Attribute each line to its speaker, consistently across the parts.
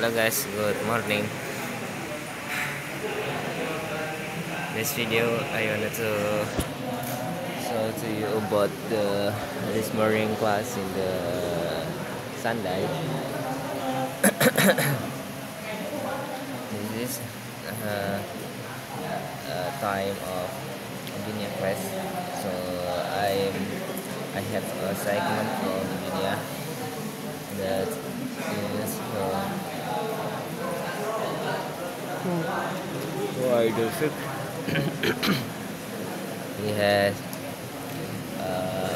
Speaker 1: Hello guys, good morning. This video I wanted to show to you about this morning class in the Sunday. This is uh, time of engineer class. So I have a segment for engineer that is why the fifth. He has uh,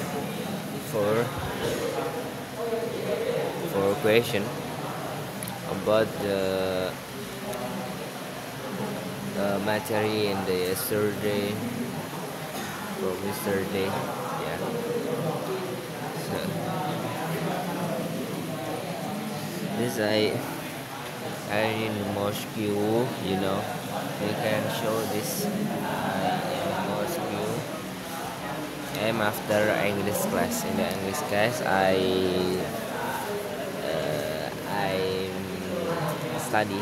Speaker 1: four question about the material in the yesterday from yesterday. Yeah. So this I in Moscow, we can show this in Moscow. I'm after English class. In the English class, I study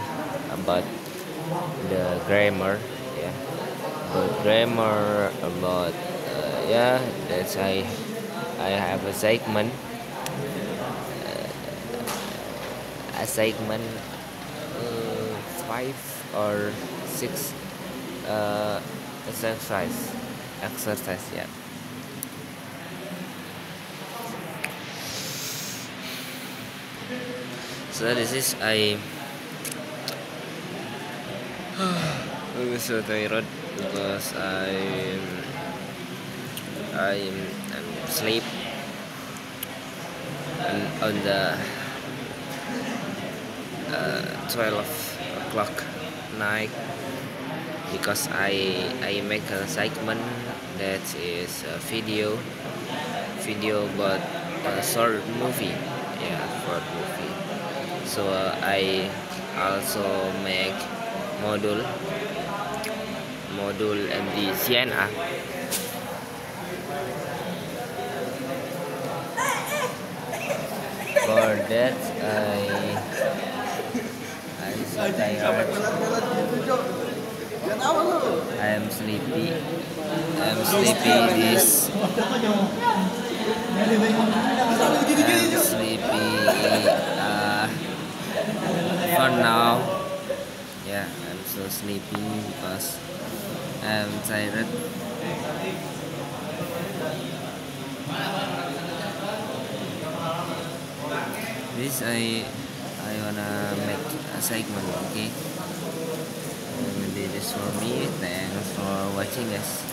Speaker 1: about the grammar. Yeah, about grammar. About that's I have a segment. Segment 5 or 6 exercise, yeah. So this is I'm so tired because I'm sleep and on the 12 o'clock night because I make a segment that is a video about a short movie, yeah, short movie. So I also make module MD CNA. For that I'm so tired. I'm sleepy. This. I'm sleepy. For now, yeah, I'm so sleepy because I'm tired. This I wanna make a segment, okay? Maybe this for me. Thanks for watching, guys.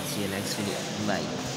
Speaker 1: See you next video. Bye.